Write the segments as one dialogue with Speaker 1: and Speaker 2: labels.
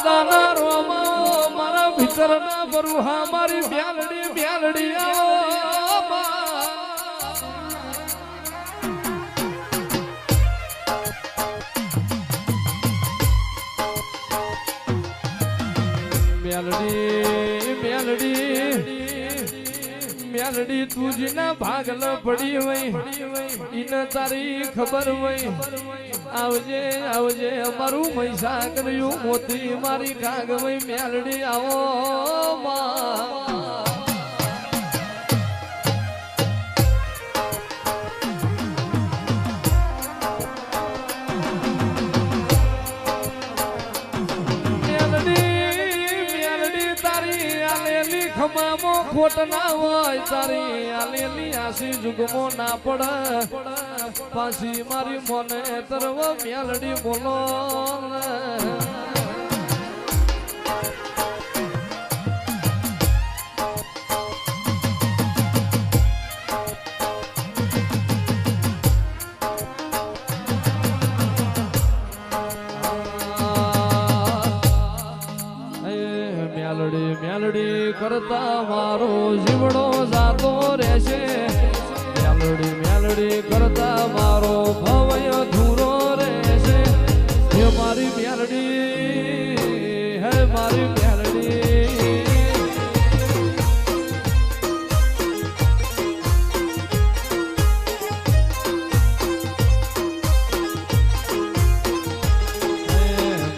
Speaker 1: દાદાના રોમા મારા ભીતરના બરુહા મારી બ્યાલડી બ્યાલડી મ્યાલડી મ્યાલડી મ્યાલડી તુજના ભાગલ પડી વઈ ઈને તારી ખબર વઈ આવજે આવજે અમારું મહીસાગરયું મોતી મારી કાગ વઈ મ્યાલડી આવો ખમામો ખોટ ના હોય તારી આલેલી આસી જુગમો ના પડ પાછી મારી મોને તરવ મ્યાલડી બોલો મ્યાલડી કરતા મારો જીવડો જાતો રહેશે મ્યાલડી મ્યાલડી કરતા મારો ભવય ધૂરો રહેશે હે મારી મ્યાલડી હે મારી મ્યાલડી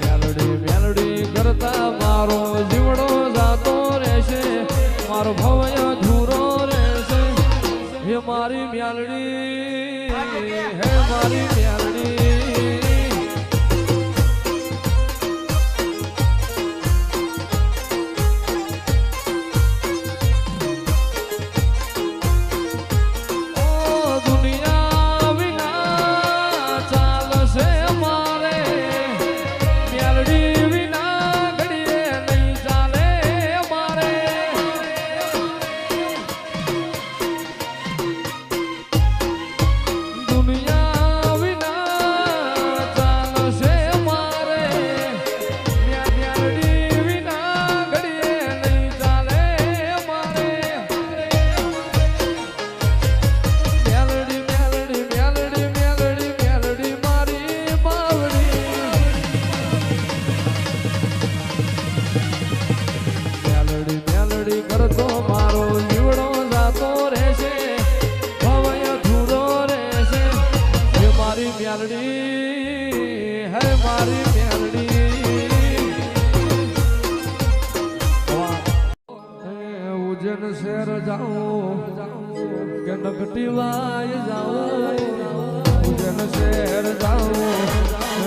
Speaker 1: મ્યાલડી મ્યાલડી કરતા મારો જીવડો મારો ભવય ધૂરો રહેશે હે મારી મ્યાલડી હે મારી મ્યાલડી દુનિયા વિના ચાલશે મારે મ્યાલડી વિના ઘડીએ નહીં ચાલે મારે કરતો મારો જીવડો જાતો રહેશે ભવય ધૂરો રહેશે હે મારી મ્યાલડી હે મારી મ્યાલડી ઉજન શહેર જાઉં કે નકટી વાય જાઉં ઉજન શહેર જાઉં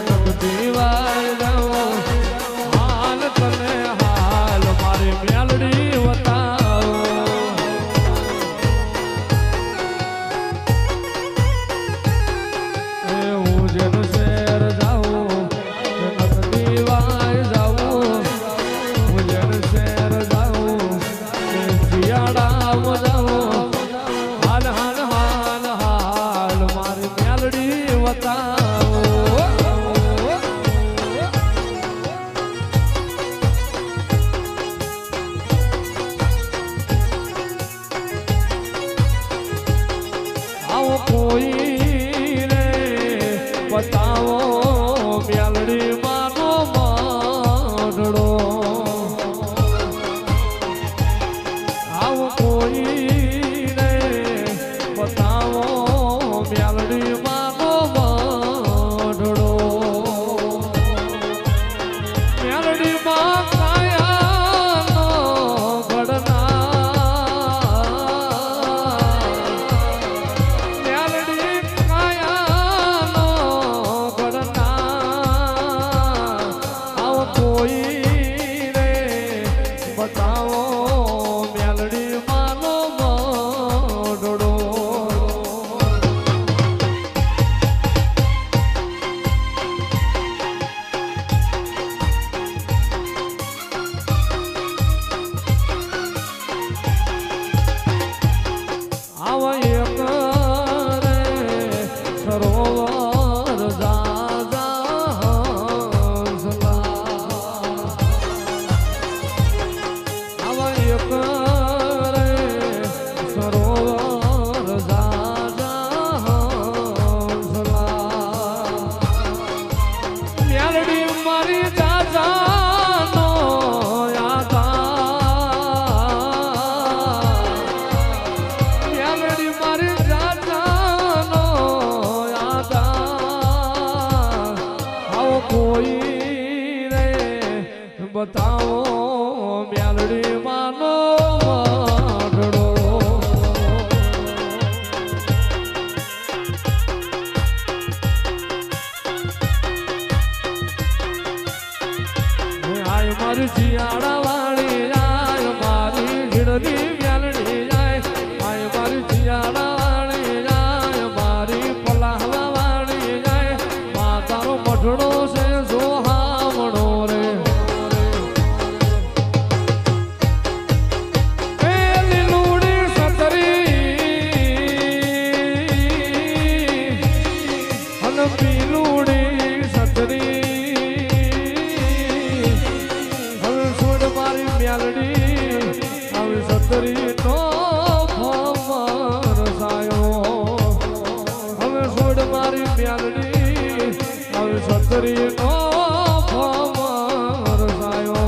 Speaker 1: નકટી વાય જાઉં હાલ તને હાલ મારી મ્યાલડી બતાવો મ્યાલડી માનો વાઢડો. આય મારી શિયાળા વાળી આય મારી ઘીડની મ્યાલડી આય મારી શિયાળા વાળી આય મારી પલાહવા વાળી આય માતાનો મઢડો છે સોહામણો રે. એ લીલુડી સતરી અને પીલુડી સતરી સતરી નો રસાયો હવે છોડ મારી મ્યાલડી હવે સતરી નો રસાયો.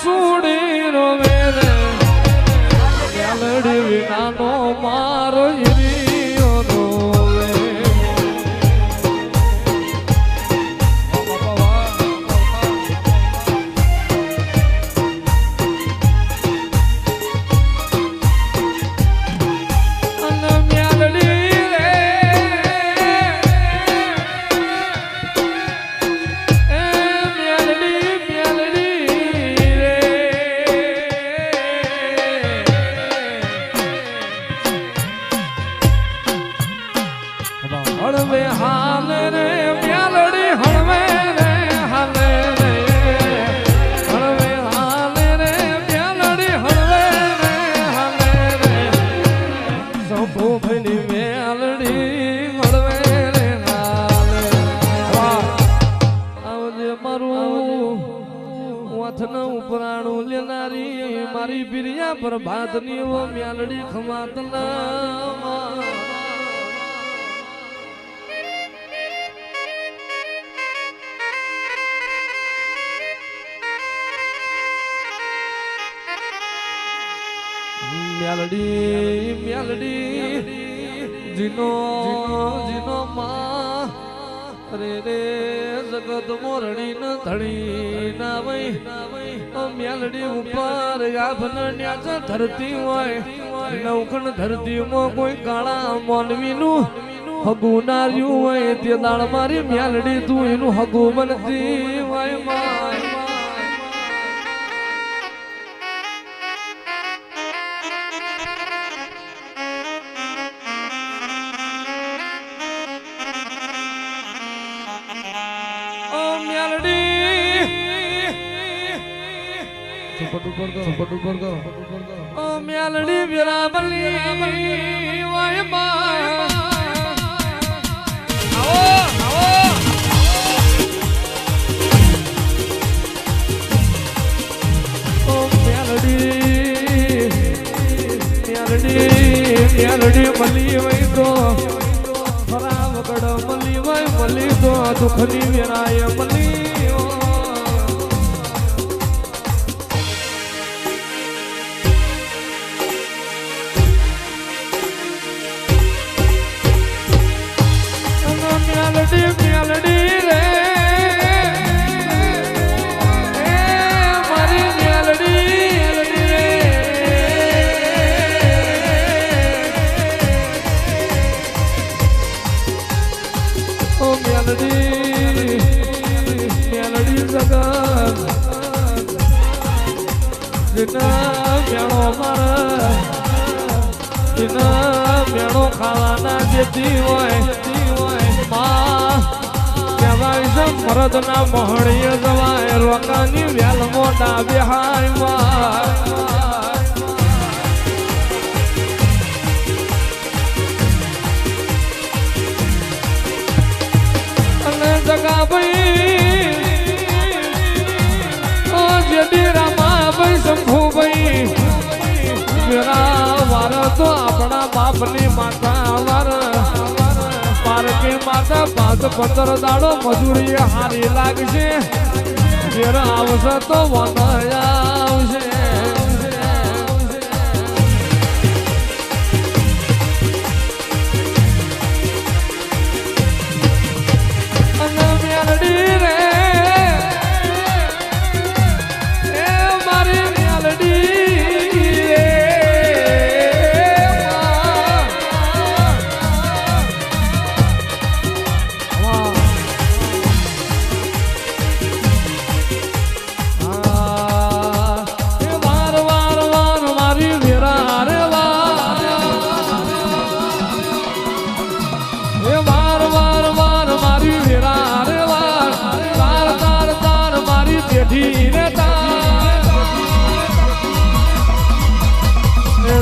Speaker 1: સુડી રોવે રે મ્યાલડી વિનાનો મારો હિરિયો રોવે. અને મ્યાલડી રે એ મ્યાલડી હળવે હાલે રે મ્યાલડી હળવે રે હાલે રે હળવે હાલે રે મ્યાલડી હળવે રે હાલે રે સૌ ભની મ્યાલડી હળવે રે હાલે. આવજે મારું વાથના ઉપરાણું લેનારી મારી પિરિયા પર ભાતની ઓ મ્યાલડી ખમાતના. મ્યાલડી મ્યાલડી જીનો જીનો માં રે રે જગત મોરણી ન ધણી ના વઈ મ્યાલડી ઉપર ગાભન ન્યાચ ધરતી હોય નવખણ ધરતીમાં કોઈ કાળા મોનવીનું હગું નાર્યું હોય તે દાળ મારી મ્યાલડી તું એનું હગું બનતી હોય માય. ઓ મ્યાલડી વિરાબલી વાય માય. આવો ઓ મ્યાલડી મ્યાલડી મલી વઈ તો ખરાબ ગડ મલી વઈ મલી તો દુખની વિરાય મલી. મેળો મારે મેળો ખાવાના જેતી હોય કહેવાય છે મરદ ના મહણીએ જવાય રોકાની વેલ મોટા બેહાય અને જગા ભાઈ જેડી રામા ભાઈ શંભુ ભાઈ વાર તો આપણા બાપની માતા વાર પારકી માતા 5-15 દાડો મજૂરી હારી લાગશે ઘેર આવશે તો વન આવશે અને મેલડી રે મારી મેલડી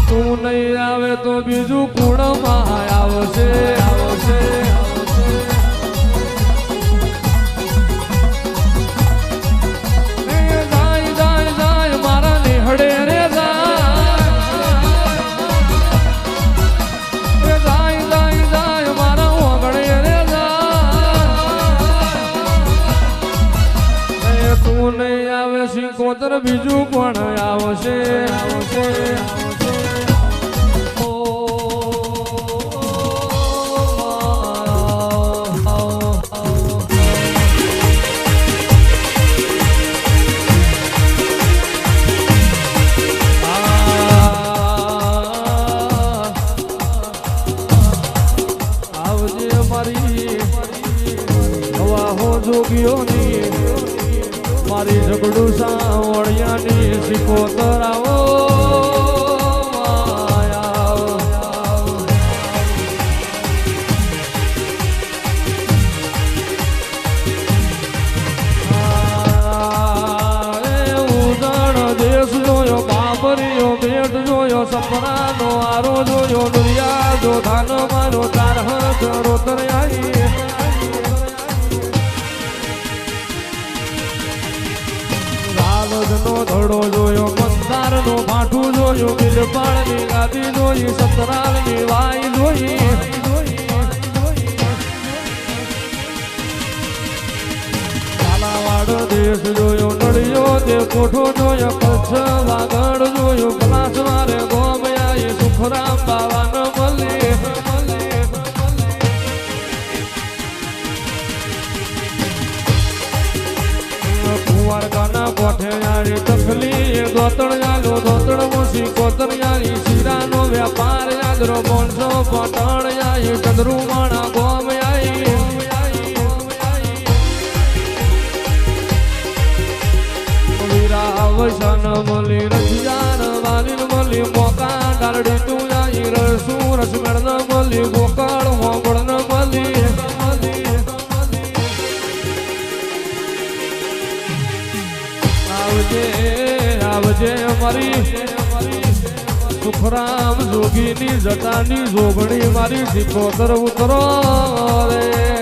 Speaker 1: તું નહીં આવે તો બીજું કુણમાં આવશે જાય મારા નિહળે રે જાય મારા ઓગળે રે તું નહીં આવે સિંકોતર બીજું કોણ આવશે જોગીઓની મારી ઝઘડું સાવળિયાની સિકોતર આવો ઉદણ દેશ જોયો બાબરીયો બેટ જોયો સપનાનો આરો જોયો દુરિયા જો ધાન મારો તાર હાથ રોતર આવી નો ધડો જોયો મંદાર નો ભાઠું જોયું બિલપાળ ની ગાદી જોઈ સતરાલ ની વાઈ જોઈ કાલાવાડ દેશ જોયો નડિયો તે કોઠો જોયો કચ્છ વાગડ જોયું પલાસ વારે ગોમયા સુખરામ બાવા ન મળી કુંવારકાના કોઠે યારી તકલી દોતણ યાલો દોતણ મોસી કોતર યારી શીરાનો વેપાર યાદરો બોનસો પટણ યાઈ ચંદ્રુ માણા ગોમ યાઈ વીરાવશન મળી રજિયાન વાલીન મળી મોકા ડાલડી તું યાઈ રસુ રસમેળ ન મળી ગોકળ હોબળ ન મળી આવજે મારી સુખરામ જોગીની જટાની જોગણી મારી સિકોતર ઉતરો રે